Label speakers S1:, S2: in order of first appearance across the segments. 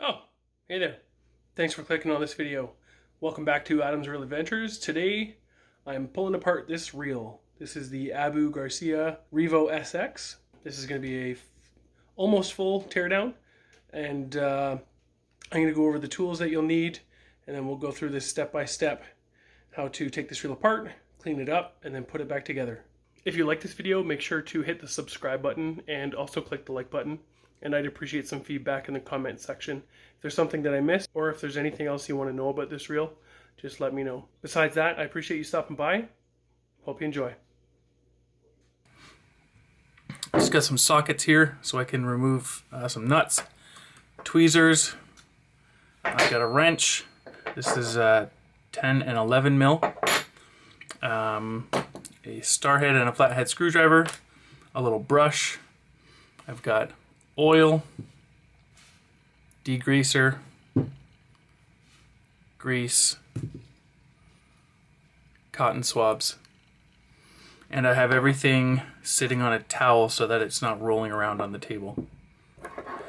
S1: Oh, hey there. Thanks for clicking on this video. Welcome back to Adam's Reel Adventures. Today, I'm pulling apart this reel. This is the Abu Garcia RevoSX. This is going to be a almost full teardown, and I'm going to go over the tools that you'll need, and then we'll go through this step by step, how to take this reel apart, clean it up, and then put it back together. If you like this video, make sure to hit the subscribe button and also click the like button. And I'd appreciate some feedback in the comment section. If there's something that I missed, or if there's anything else you want to know about this reel, just let me know. Besides that, I appreciate you stopping by. Hope you enjoy. Just got some sockets here so I can remove some nuts, tweezers. I've got a wrench. This is 10 and 11 mil. A star head and a flathead screwdriver. A little brush. I've got oil, degreaser, grease, cotton swabs, and I have everything sitting on a towel so that it's not rolling around on the table.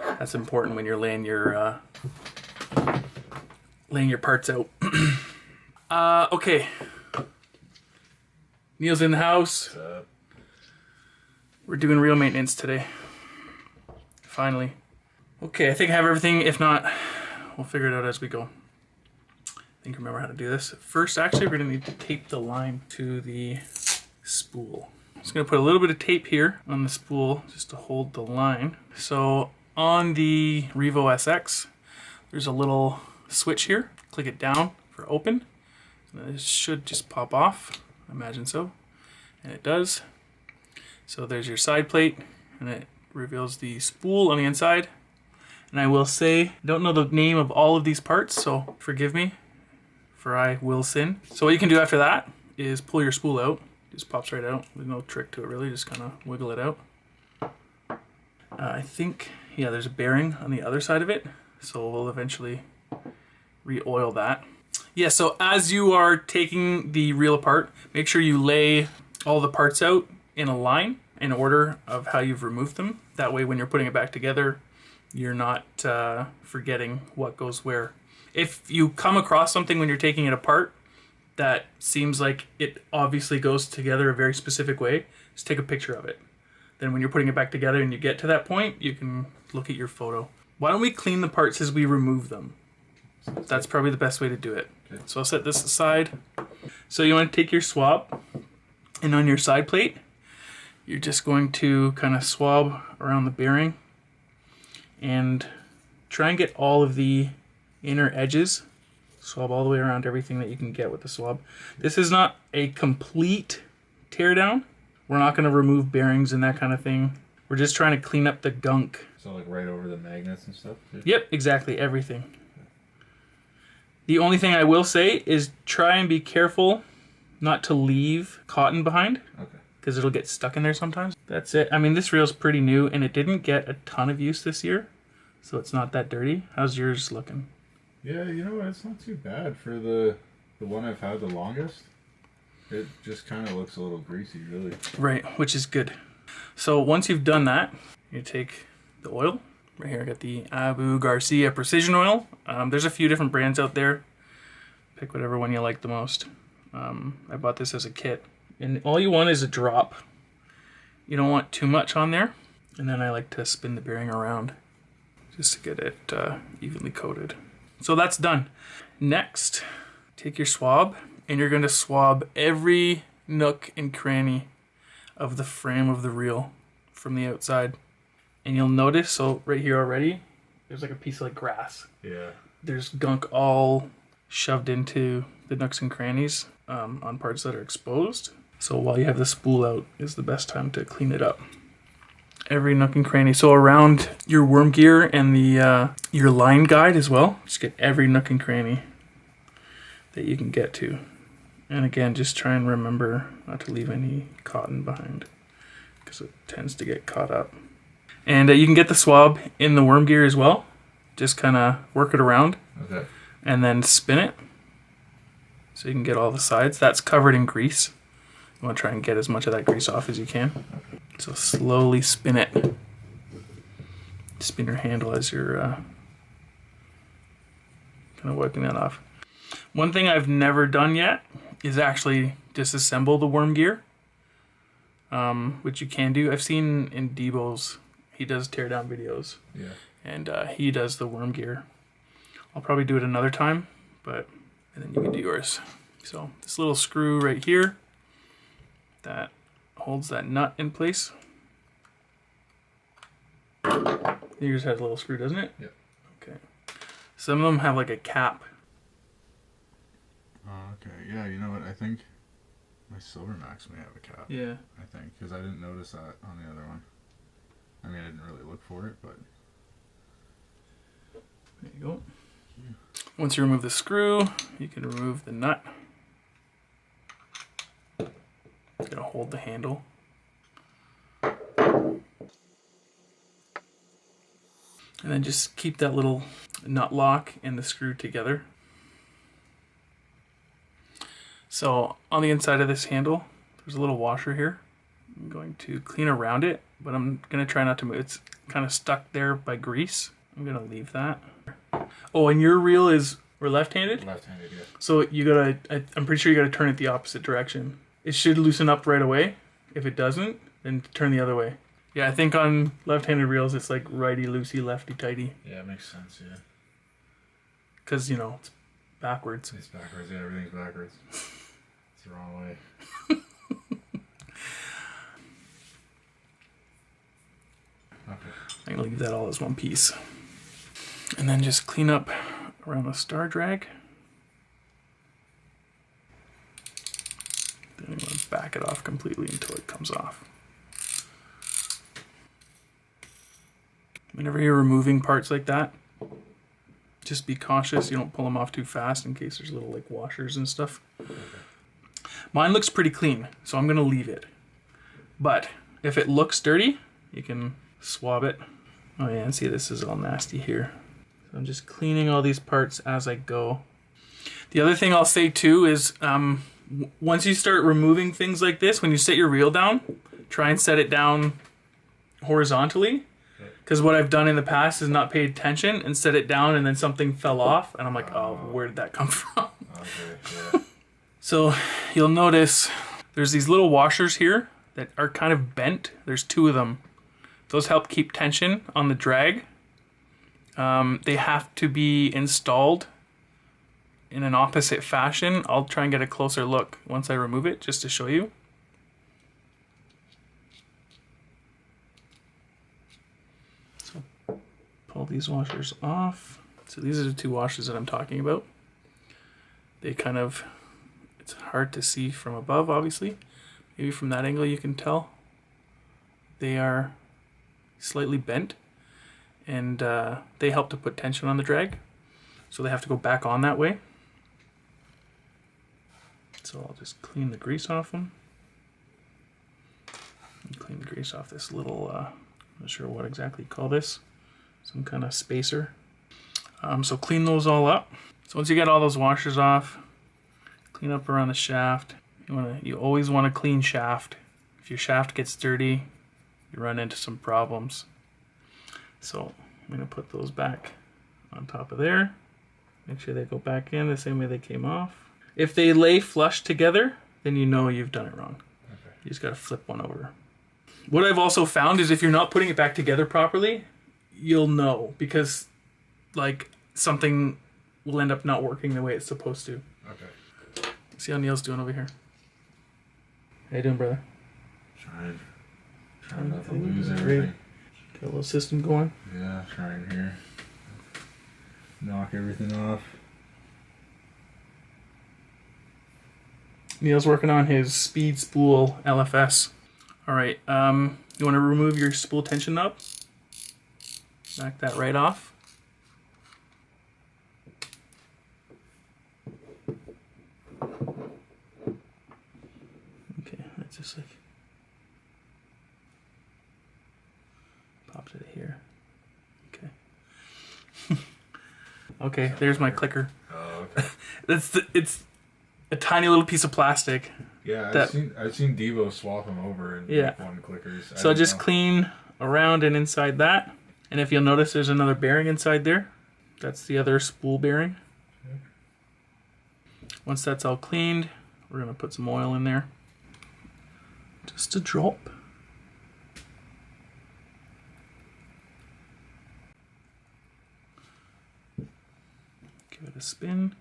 S1: That's important when you're laying your parts out. Okay, Neil's in the house. What's up? We're doing reel maintenance today. Finally. Okay, I think I have everything. If not, we'll figure it out as we go. I think I remember how to do this. First, actually, we're going to need to tape the line to the spool. I'm just going to put a little bit of tape here on the spool just to hold the line. So on the RevoSX, there's a little switch here. Click it down for open. This should just pop off. I imagine so. And it does. So there's your side plate, and it reveals the spool on the inside. And I will say, I don't know the name of all of these parts, so forgive me, for I will sin. So what you can do after that is pull your spool out. It just pops right out. There's no trick to it really, just kind of wiggle it out. I think, yeah, there's a bearing on the other side of it, so we'll eventually re-oil that. Yeah, so as you are taking the reel apart, make sure you lay all the parts out in a line in order of how you've removed them. That way when you're putting it back together, you're not forgetting what goes where. If you come across something when you're taking it apart that seems like it obviously goes together a very specific way, just take a picture of it. Then when you're putting it back together and you get to that point, you can look at your photo. Why don't we clean the parts as we remove them? That's probably the best way to do it. Okay. So I'll set this aside. So you want to take your swab, and on your side plate, you're just going to kind of swab around the bearing and try and get all of the inner edges. Swab all the way around everything that you can get with the swab. This is not a complete teardown. We're not going to remove bearings and that kind of thing. We're just trying to clean up the gunk.
S2: So like right over the magnets and stuff?
S1: Yep, exactly, everything. The only thing I will say is try and be careful not to leave cotton behind. Okay. Because it'll get stuck in there sometimes. That's it. I mean, this reel's pretty new, and it didn't get a ton of use this year, so it's not that dirty. How's yours looking?
S2: Yeah, you know what? It's not too bad for the one I've had the longest. It just kind of looks a little greasy, really.
S1: Right, which is good. So once you've done that, you take the oil. Right here I got the Abu Garcia Precision Oil. There's a few different brands out there. Pick whatever one you like the most. I bought this as a kit. And all you want is a drop. You don't want too much on there. And then I like to spin the bearing around just to get it evenly coated. So that's done. Next, take your swab and you're going to swab every nook and cranny of the frame of the reel from the outside. And you'll notice, so right here already, there's like a piece of like grass.
S2: Yeah. There's
S1: gunk all shoved into the nooks and crannies on parts that are exposed. So while you have the spool out is the best time to clean it up. Every nook and cranny. So around your worm gear and the your line guide as well. Just get every nook and cranny that you can get to. And again, just try and remember not to leave any cotton behind because it tends to get caught up. And you can get the swab in the worm gear as well. Just kind of work it around.
S2: Okay.
S1: And then spin it so you can get all the sides. That's covered in grease. You want to try and get as much of that grease off as you can. Okay. So slowly spin it. Spin your handle as you're kind of wiping that off. One thing I've never done yet is actually disassemble the worm gear, which you can do. I've seen in Debo's, he does teardown videos.
S2: Yeah.
S1: And he does the worm gear. I'll probably do it another time, and then you can do yours. So this little screw right here that holds that nut in place. Yours has a little screw, doesn't it?
S2: Yep.
S1: Okay. Some of them have like a cap.
S2: Oh, okay. Yeah, you know what? I think my Silver Max may have a cap.
S1: Yeah.
S2: I think, because I didn't notice that on the other one. I mean, I didn't really look for it, but...
S1: There you go. Once you remove the screw, you can remove the nut. It's gonna hold the handle. And then just keep that little nut lock and the screw together. So on the inside of this handle, there's a little washer here. I'm going to clean around it, but I'm gonna try not to move. It's kind of stuck there by grease. I'm gonna leave that. Oh, and your reel we're left-handed?
S2: Left-handed, yeah.
S1: So you gotta, I'm pretty sure you gotta turn it the opposite direction. It should loosen up right away. If it doesn't, then turn the other way. Yeah, I think on left-handed reels, it's like righty-loosey, lefty-tighty.
S2: Yeah, it makes sense, yeah.
S1: Because, you know, it's backwards.
S2: It's backwards, yeah, everything's backwards. It's the wrong way. Okay.
S1: I'm gonna leave that all as one piece. And then just clean up around the star drag. Then I'm gonna back it off completely until it comes off. Whenever you're removing parts like that, just be cautious. You don't pull them off too fast in case there's little like washers and stuff. Okay. Mine looks pretty clean, so I'm gonna leave it. But if it looks dirty, you can swab it. Oh yeah, and see this is all nasty here. So I'm just cleaning all these parts as I go. The other thing I'll say too is once you start removing things like this, when you set your reel down, try and set it down horizontally. Because what I've done in the past is not paid attention and set it down and then something fell off and I'm like, oh, where did that come from?
S2: Okay, yeah.
S1: So you'll notice there's these little washers here that are kind of bent. There's 2 of them. Those help keep tension on the drag. They have to be installed in an opposite fashion. I'll try and get a closer look once I remove it just to show you. So pull these washers off. So these are the 2 washers that I'm talking about. They kind of, it's hard to see from above obviously. Maybe from that angle you can tell. They are slightly bent and they help to put tension on the drag. So they have to go back on that way. So I'll just clean the grease off them. And clean the grease off this little, I'm not sure what exactly you call this. Some kind of spacer. So clean those all up. So once you get all those washers off, clean up around the shaft. You always want a clean shaft. If your shaft gets dirty, you run into some problems. So I'm gonna put those back on top of there. Make sure they go back in the same way they came off. If they lay flush together, then you know you've done it wrong. Okay. You just gotta flip one over. What I've also found is if you're not putting it back together properly, you'll know because like something will end up not working the way it's supposed to.
S2: Okay.
S1: See how Neil's doing over here. How you doing, brother?
S2: Trying not to lose everything.
S1: Got a little system going.
S2: Yeah, trying here. Knock everything off.
S1: Neil's working on his speed spool LFS. All right, you want to remove your spool tension knob? Back that right off. Okay, that's just like pops it here. Okay. Okay, there's my clicker.
S2: Oh, okay.
S1: It's a tiny little piece of plastic.
S2: Yeah, I've seen Devo swap them over and make one clickers.
S1: So just clean around and inside that. And if you'll notice there's another bearing inside there. That's the other spool bearing. Once that's all cleaned, we're gonna put some oil in there. Just a drop. Give it a spin.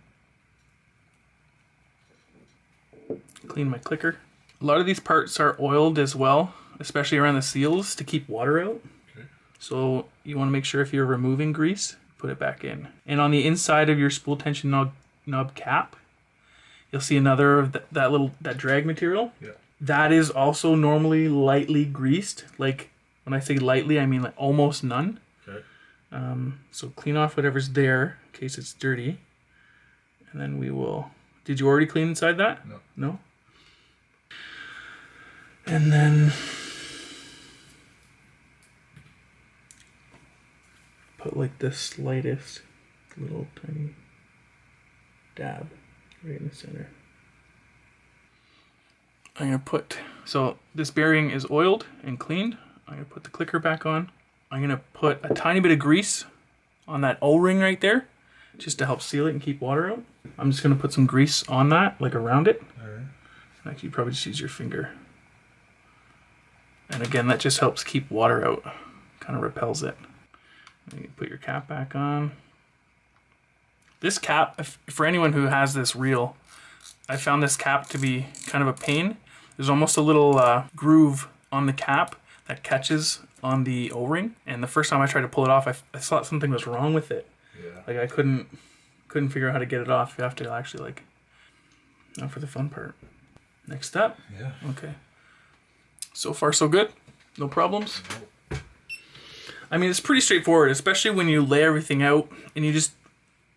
S1: Clean my clicker. A lot of these parts are oiled as well, especially around the seals to keep water out. Okay. So you want to make sure if you're removing grease, put it back in. And on the inside of your spool tension knob cap, you'll see another of that drag material. Yeah. That is also normally lightly greased. Like when I say lightly, I mean like almost none. Okay. So clean off whatever's there in case it's dirty. And then we will... Did you already clean inside that? No. No? And then put like the slightest little tiny dab right in the center. I'm going to put, so this bearing is oiled and cleaned. I'm going to put the clicker back on. I'm going to put a tiny bit of grease on that O-ring right there just to help seal it and keep water out. I'm just going to put some grease on that, like around it. All right. Actually, you probably just use your finger. And again, that just helps keep water out. Kind of repels it. And you put your cap back on. This cap, for anyone who has this reel, I found this cap to be kind of a pain. There's almost a little groove on the cap that catches on the O-ring. And the first time I tried to pull it off, I thought something was wrong with it. Yeah. Like I couldn't figure out how to get it off. You have to actually like, now for the fun part. Next up. Yeah. Okay. So far, so good. No problems. I mean, it's pretty straightforward, especially when you lay everything out and you just,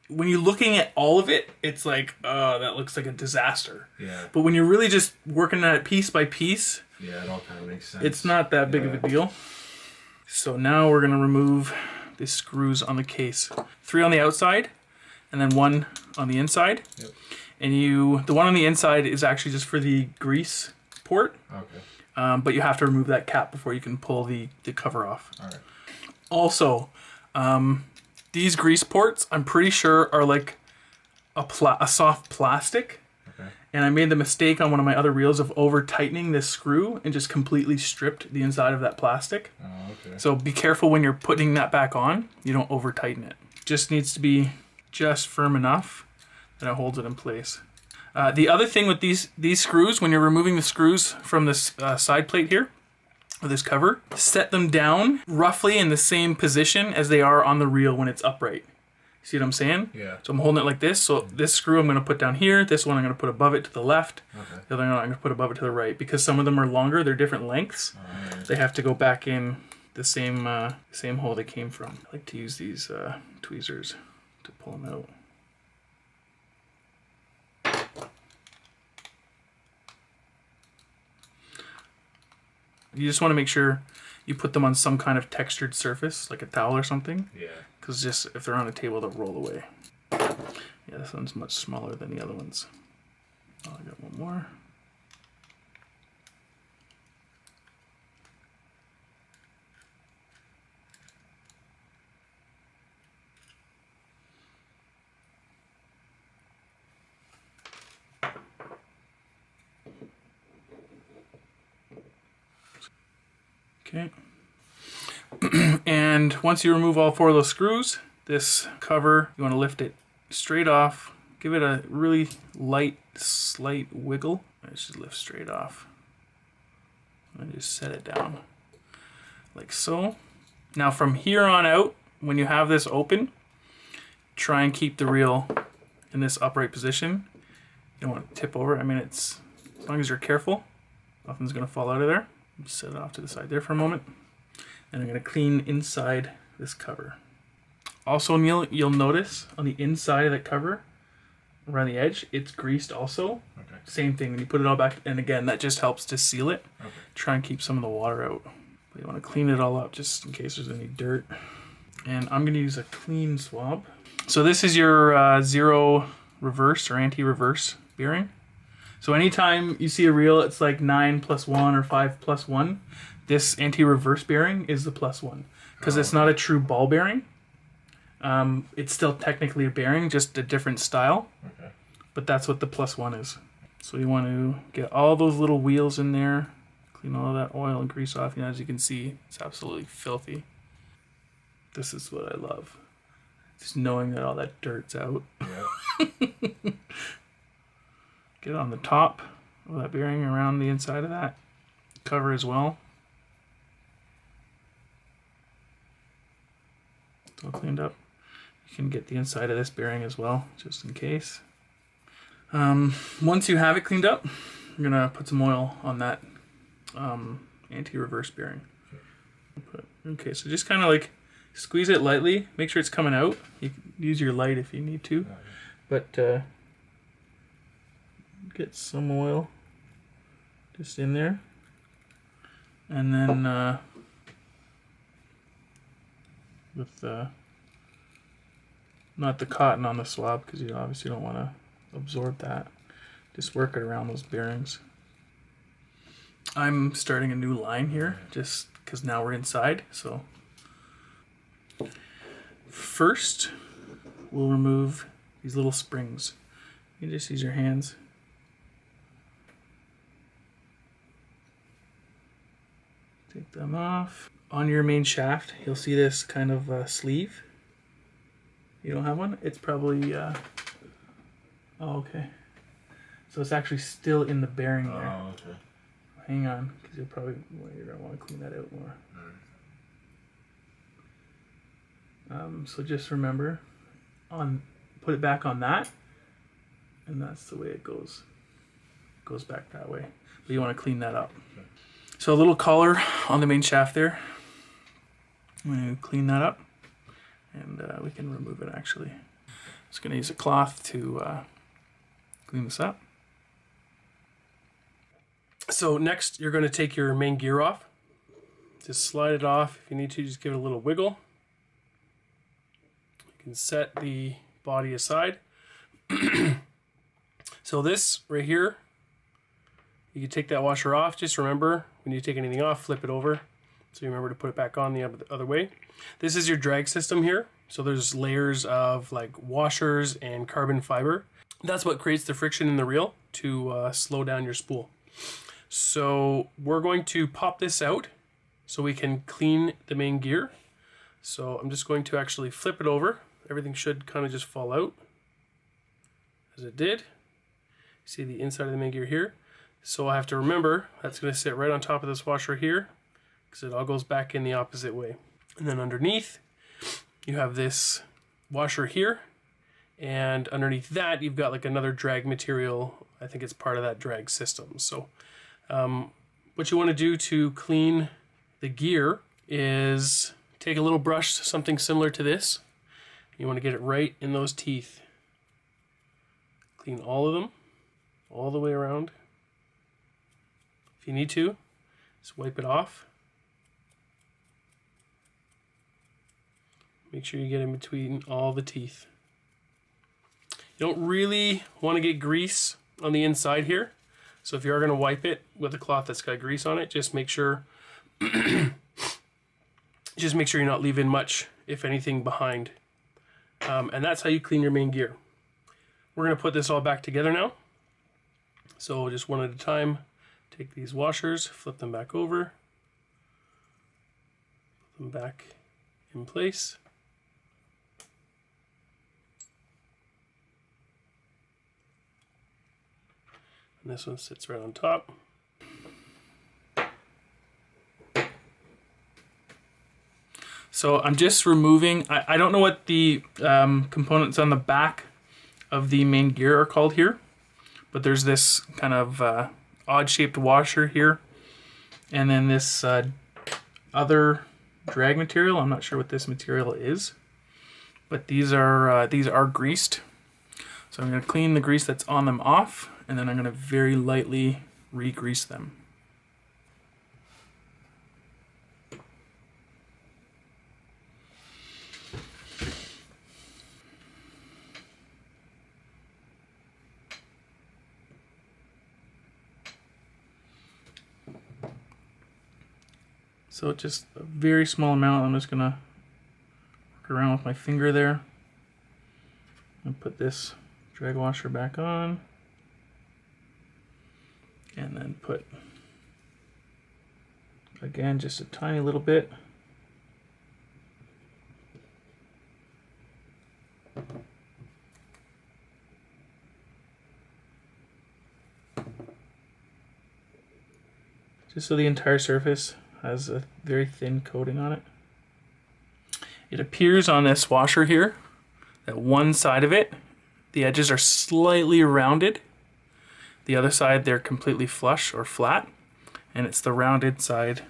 S1: when you're looking at all of it, it's like, oh, that looks like a disaster. Yeah. But when you're really just working at it piece by piece, yeah, it all kind of makes sense. It's not that big of a deal. So now we're going to remove the screws on the case. 3 on the outside and then 1 on the inside. Yep. And the one on the inside is actually just for the grease port. Okay. But you have to remove that cap before you can pull the cover off. All right. Also, these grease ports, I'm pretty sure, are like a soft plastic. Okay. And I made the mistake on one of my other reels of over-tightening this screw and just completely stripped the inside of that plastic. Oh, okay. So be careful when you're putting that back on. You don't over-tighten it. Just needs to be just firm enough that it holds it in place. The other thing with these screws, when you're removing the screws from this side plate here, or this cover, set them down roughly in the same position as they are on the reel when it's upright. See what I'm saying? Yeah. So I'm holding it like this. So this screw I'm going to put down here. This one I'm going to put above it to the left. Okay. The other one I'm going to put above it to the right. Because some of them are longer, they're different lengths. Right. They have to go back in the same hole they came from. I like to use these tweezers to pull them out. You just want to make sure you put them on some kind of textured surface, like a towel or something. Yeah. Because just if they're on a table, they'll roll away. Yeah, this one's much smaller than the other ones. Oh, I got one more. Okay. And once you remove all 4 of those screws, this cover, you want to lift it straight off. Give it a really light, slight wiggle. It should lift straight off. And just set it down like so. Now from here on out, when you have this open, try and keep the reel in this upright position. You don't want to tip over. I mean, as long as you're careful, nothing's going to fall out of there. Just set it off to the side there for a moment. And I'm going to clean inside this cover. Also, you'll notice on the inside of the cover, around the edge, it's greased also. Okay. Same thing, when you put it all back, and again, that just helps to seal it. Okay. Try and keep some of the water out. But you want to clean it all up just in case there's any dirt. And I'm going to use a clean swab. So this is your 0 reverse or anti-reverse bearing. So anytime you see a reel, it's like 9 + 1 or 5 + 1. This anti-reverse bearing is the +1 because it's not a true ball bearing. It's still technically a bearing, just a different style. Okay. but that's what the +1 is. So you want to get all those little wheels in there, clean all that oil and grease off. And as you can see, it's absolutely filthy. This is what I love. Just knowing that all that dirt's out.
S2: Yeah.
S1: Get on the top of that bearing, around the inside of that cover as well. It's all cleaned up. You can get the inside of this bearing as well, just in case. Once you have it cleaned up, you're gonna put some oil on that anti-reverse bearing. Okay, so just kind of like squeeze it lightly. Make sure it's coming out. You can use your light if you need to, but get some oil just in there, and then with not the cotton on the swab, because you obviously don't want to absorb that. Just work it around those bearings. I'm starting a new line here just because now we're inside. So first we'll remove these little springs. You just use your hands. Take them off. On your main shaft, you'll see this kind of sleeve. You don't have one? It's probably, oh, okay. So it's actually still in the bearing there.
S2: Oh, okay.
S1: Hang on, because you're gonna want to clean that out more. So just remember, put it back on that, and that's the way it goes. It goes back that way. But you want to clean that up. Okay. So a little collar on the main shaft there. I'm going to clean that up, and we can remove it actually. Just going to use a cloth to clean this up.
S3: So next you're going to take your main gear off. Just slide it off. If you need to, just give it a little wiggle. You can set the body aside. So this right here, you can take that washer off. Just remember, when you take anything off, flip it over. So you remember to put it back on the other way. This is your drag system here. So there's layers of like washers and carbon fiber. That's what creates the friction in the reel to slow down your spool. So we're going to pop this out so we can clean the main gear. So I'm just going to actually flip it over. Everything should kind of just fall out as it did. See the inside of the main gear here. So I have to remember that's going to sit right on top of this washer here, because it all goes back in the opposite way. And then underneath, you have this washer here, and underneath that, you've got like another drag material. I think it's part of that drag system. So what you want to do to clean the gear is take a little brush, something similar to this. You want to get it right in those teeth. Clean all of them, all the way around. If you need to, just wipe it off. Make sure you get in between all the teeth. You don't really want to get grease on the inside here. So if you are going to wipe it with a cloth that's got grease on it, just make sure you're not leaving much, if anything, behind. And that's how you clean your main gear. We're going to put this all back together now. So just one at a time. Take these washers, flip them back over, put them back in place. And this one sits right on top.
S1: So I'm just removing, I don't know what the components on the back of the main gear are called here, but there's this kind of odd shaped washer here, and then this other drag material. I'm not sure what this material is, but these are greased. So I'm going to clean the grease that's on them off, and then I'm going to very lightly re-grease them. So just a very small amount. I'm just going to work around with my finger there and put this drag washer back on. And then put, again, just a tiny little bit. Just so the entire surface has a very thin coating on it. It appears on this washer here that one side of it, the edges are slightly rounded. The other side, they're completely flush or flat. And it's the rounded side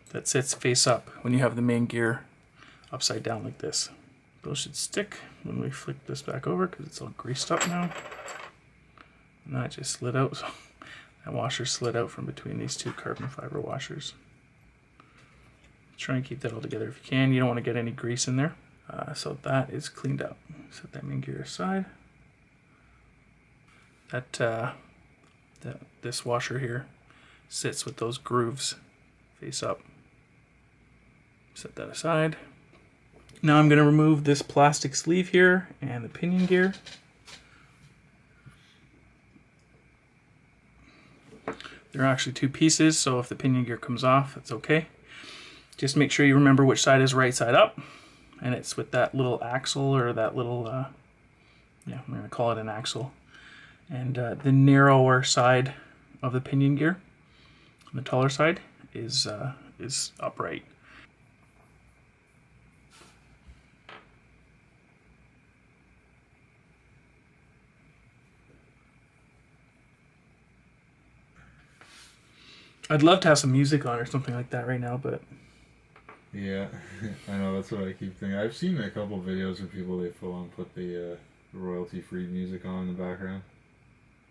S1: that sits face up when you have the main gear upside down like this. Those should stick when we flick this back over because it's all greased up now. And that just slid out. So that washer slid out from between these two carbon fiber washers. Try and keep that all together if you can. You don't want to get any grease in there. So that is cleaned up. Set that main gear aside. This washer here sits with those grooves face up. Set that aside. Now I'm going to remove this plastic sleeve here and the pinion gear. There are actually two pieces, so if the pinion gear comes off, it's okay. Just make sure you remember which side is right side up, and it's with that little axle or that little, yeah, I'm going to call it an axle. And the narrower side of the pinion gear, the taller side, is upright. I'd love to have some music on or something like that right now, but...
S2: Yeah, I know, that's what I keep thinking. I've seen a couple videos of people, they full on put the royalty-free music on in the background.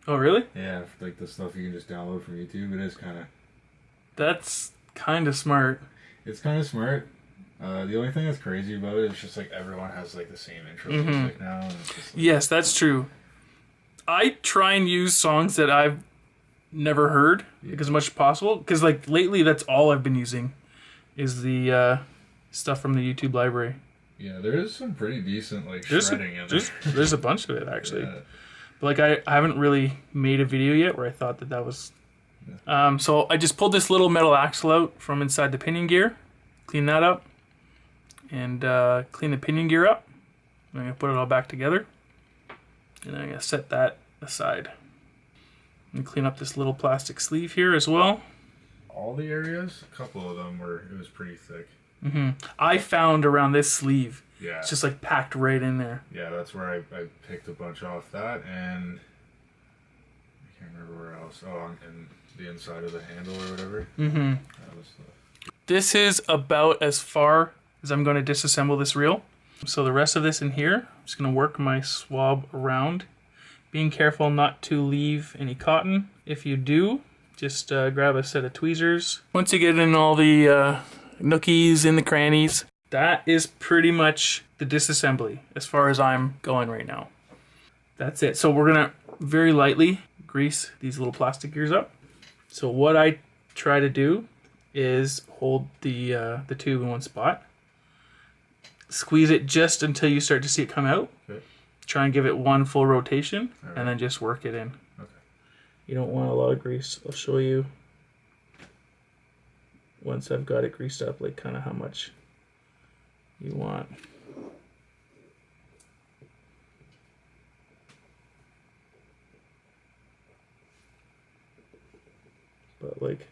S1: Oh, really?
S2: Yeah, like the stuff you can just download from YouTube. It is kind of...
S1: That's kind of smart.
S2: It's kind of smart. The only thing that's crazy about it is just like everyone has like the same intro music now. And it's just, like...
S1: Yes, that's true. I try and use songs that I've never heard as much as possible, because like lately that's all I've been using is the stuff from the YouTube library.
S2: Yeah, there is some pretty decent like shredding in there.
S1: There's a bunch of it actually.
S2: Yeah.
S1: But like I haven't really made a video yet where I thought that was... so I just pulled this little metal axle out from inside the pinion gear, clean that up, and clean the pinion gear up. I'm going to put it all back together, and then I'm going to set that aside. And clean up this little plastic sleeve here as well.
S2: All the areas, a couple of them it was pretty thick.
S1: I found around this sleeve,
S2: Yeah.
S1: it's just like packed right in there.
S2: Yeah, that's where I picked a bunch off that, and I can't remember where else. Oh, and the inside of the handle or whatever. That was
S1: This is about as far as I'm going to disassemble this reel. So the rest of this in here, I'm just going to work my swab around. Being careful not to leave any cotton. If you do, just grab a set of tweezers. Once you get in all the nookies and the crannies, that is pretty much the disassembly as far as I'm going right now. That's it. So we're gonna very lightly grease these little plastic gears up. So what I try to do is hold the tube in one spot, squeeze it just until you start to see it come out.
S2: Okay.
S1: Try and give it one full rotation,
S2: right.
S1: And then just work it in.
S2: Okay.
S1: You don't want a lot of grease. I'll show you once I've got it greased up, like kind of how much you want. But like,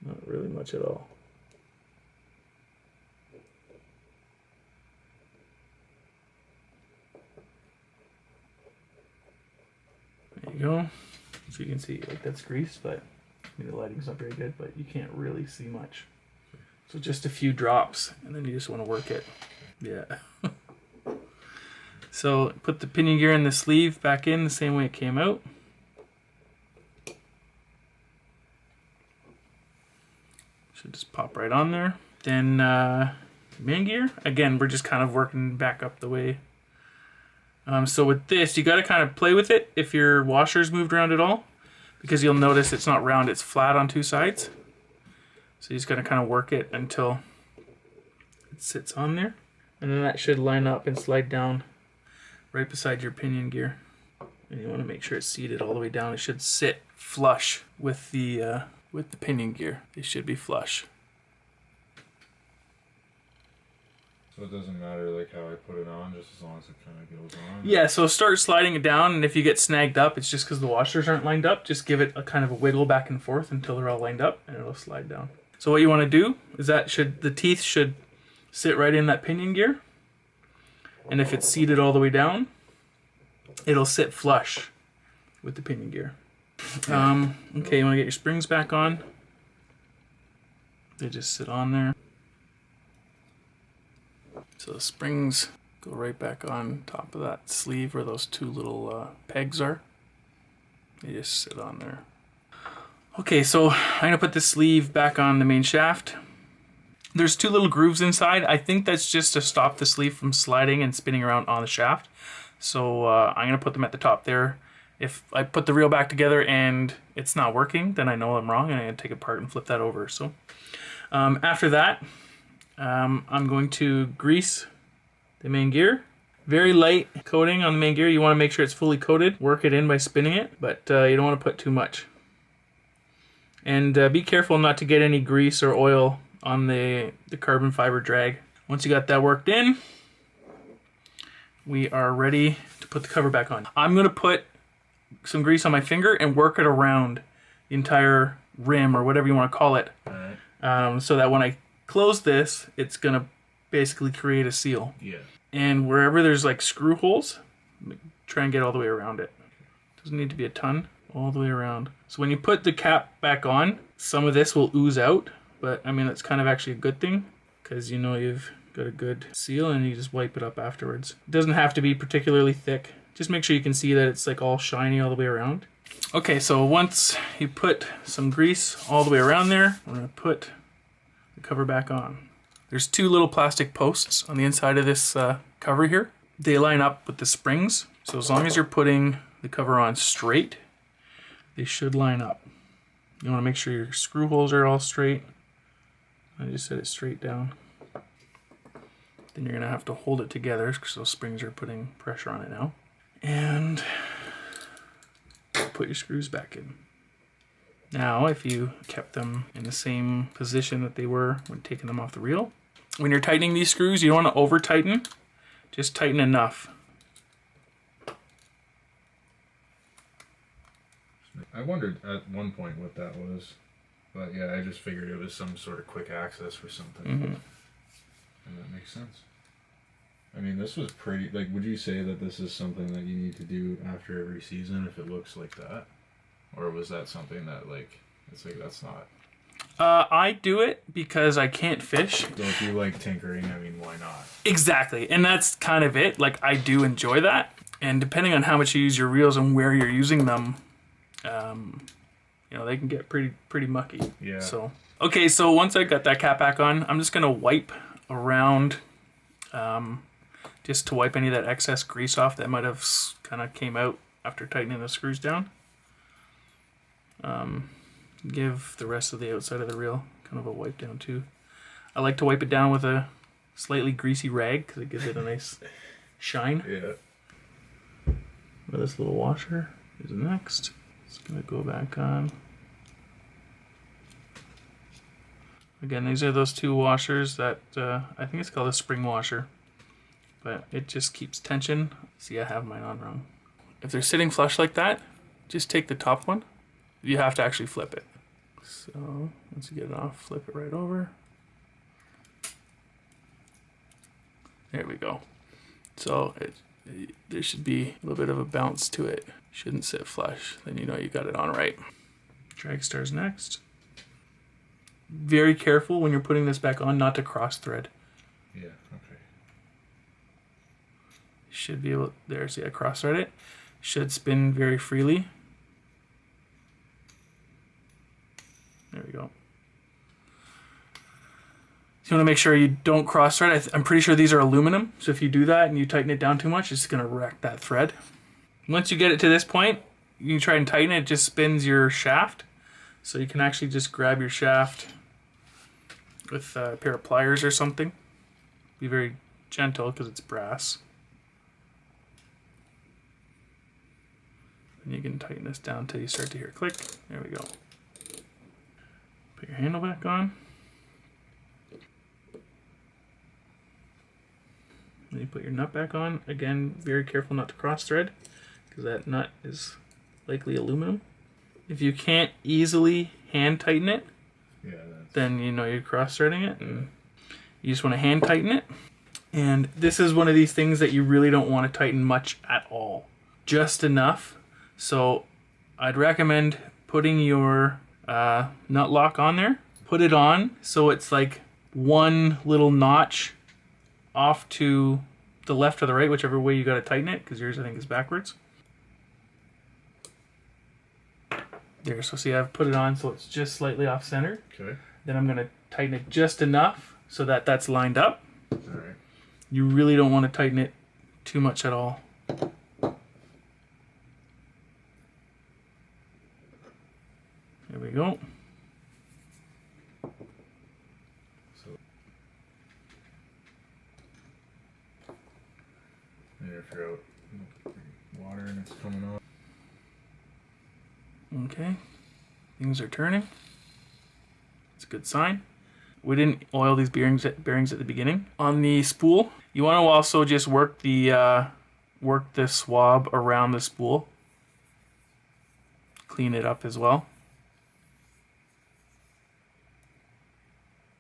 S1: not really much at all. There you go. So you can see, like, that's greased, but I mean, the lighting's not very good, but you can't really see much. So just a few drops, and then you just want to work it. Yeah. So put the pinion gear in the sleeve back in the same way it came out. Should just pop right on there. Then main gear. Again, we're just kind of working back up the way. So with this, you got to kind of play with it if your washer's moved around at all, because you'll notice it's not round, it's flat on two sides. So you just got to kind of work it until it sits on there. And then that should line up and slide down right beside your pinion gear. And you want to make sure it's seated all the way down. It should sit flush with the pinion gear. It should be flush.
S2: So it doesn't matter like how I put it on, just as long as it kind of goes on?
S1: Yeah, so start sliding it down, and if you get snagged up, it's just because the washers aren't lined up. Just give it a kind of a wiggle back and forth until they're all lined up, and it'll slide down. So what you want to do is the teeth should sit right in that pinion gear. And if it's seated all the way down, it'll sit flush with the pinion gear. Okay, you want to get your springs back on. They just sit on there. So the springs go right back on top of that sleeve where those two little pegs are. They just sit on there. Okay, so I'm going to put the sleeve back on the main shaft. There's two little grooves inside. I think that's just to stop the sleeve from sliding and spinning around on the shaft. So I'm going to put them at the top there. If I put the reel back together and it's not working, then I know I'm wrong and I'm going to take it apart and flip that over. So after that, I'm going to grease the main gear. Very light coating on the main gear. You want to make sure it's fully coated. Work it in by spinning it, but you don't want to put too much. And be careful not to get any grease or oil on the carbon fiber drag. Once you got that worked in, we are ready to put the cover back on. I'm going to put some grease on my finger and work it around the entire rim or whatever you want to call it. So that when I close this, it's going to basically create a seal.
S2: Yeah.
S1: And wherever there's like screw holes, try and get all the way around it. Doesn't need to be a ton, all the way around. So when you put the cap back on, some of this will ooze out, but I mean, that's kind of actually a good thing because you know you've got a good seal and you just wipe it up afterwards. It doesn't have to be particularly thick. Just make sure you can see that it's like all shiny all the way around. Okay, so once you put some grease all the way around there, we're going to put the cover back on. There's two little plastic posts on the inside of this cover here. They line up with the springs. So as long as you're putting the cover on straight, they should line up. You want to make sure your screw holes are all straight. I just set it straight down. Then you're going to have to hold it together because those springs are putting pressure on it now. And put your screws back in. Now, if you kept them in the same position that they were when taking them off the reel, when you're tightening these screws, you don't want to over tighten, just tighten enough.
S2: I wondered at one point what that was, but yeah, I just figured it was some sort of quick access or something.
S1: Mm-hmm.
S2: And that makes sense. I mean, this was pretty, like, would you say that this is something that you need to do after every season if it looks like that? Or was that something that, like, it's like, that's not...
S1: I do it because I can't fish.
S2: So if you like tinkering, I mean, why not? Exactly.
S1: And that's kind of it. Like, I do enjoy that. And depending on how much you use your reels and where you're using them, you know, they can get pretty mucky.
S2: Yeah.
S1: So, okay, so once I got that cap back on, I'm just going to wipe around, just to wipe any of that excess grease off that might have kind of came out after tightening the screws down. Give the rest of the outside of the reel kind of a wipe down too. I like to wipe it down with a slightly greasy rag because it gives it a nice shine.
S2: Yeah.
S1: Well, this little washer is next. It's going to go back on. Again, these are those two washers that I think it's called a spring washer, but it just keeps tension. See, I have mine on wrong. If they're sitting flush like that, just take the top one. You have to actually flip it. So once you get it off, flip it right over. There we go. So there should be a little bit of a bounce to it. Shouldn't sit flush. Then you know you got it on right. Drag stars next. Very careful when you're putting this back on not to cross thread.
S2: Yeah, okay.
S1: Should be able, there, see I cross thread it. Should spin very freely. There we go. So you want to make sure you don't cross thread. I'm pretty sure these are aluminum. So if you do that and you tighten it down too much, it's going to wreck that thread. Once you get it to this point, you can try and tighten it. It just spins your shaft. So you can actually just grab your shaft with a pair of pliers or something. Be very gentle because it's brass. And you can tighten this down until you start to hear a click. There we go. Put your handle back on. Then you put your nut back on. Again, very careful not to cross thread, because that nut is likely aluminum. If you can't easily hand tighten it, then you know you're cross threading it, and you just want to hand tighten it. And this is one of these things that you really don't want to tighten much at all. Just enough. So I'd recommend putting your nut lock on there. Put it on so it's like one little notch off to the left or the right, whichever way you got to tighten it, because yours I think is backwards. There, so see I've put it on so it's just slightly off center.
S2: Okay.
S1: Then I'm going to tighten it just enough so that that's lined up.
S2: All right.
S1: You really don't want to tighten it too much at all. There we go.
S2: So, if you're out water and it's coming off.
S1: Okay, things are turning. It's a good sign. We didn't oil these bearings at the beginning. On the spool, you want to also just work the swab around the spool. Clean it up as well.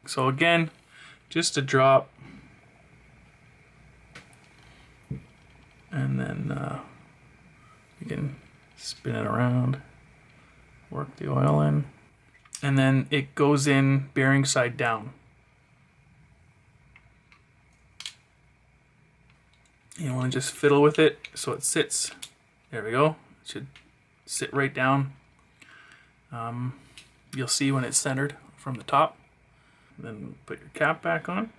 S1: So again, just a drop, and then you can spin it around, work the oil in, and then it goes in bearing side down. You want to just fiddle with it so it sits. There we go. It should sit right down. You'll see when it's centered from the top. Then put your cap back on.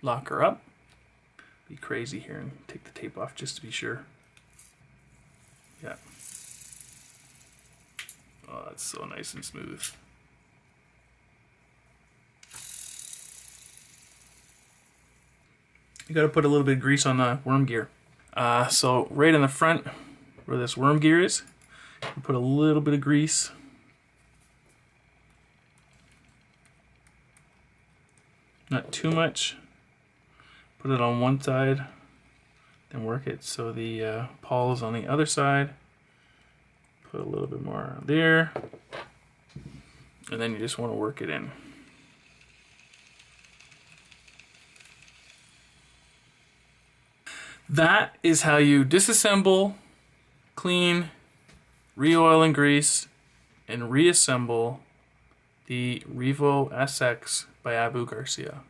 S1: Lock her up. Be crazy here and take the tape off just to be sure. Yeah. Oh, that's so nice and smooth. You got to put a little bit of grease on the worm gear. So right in the front where this worm gear is, you put a little bit of grease. Not too much. Put it on one side, then work it so the pawl is on the other side. Put a little bit more on there, and then you just want to work it in. That is how you disassemble, clean, re-oil and grease, and reassemble the RevoSX by Abu Garcia.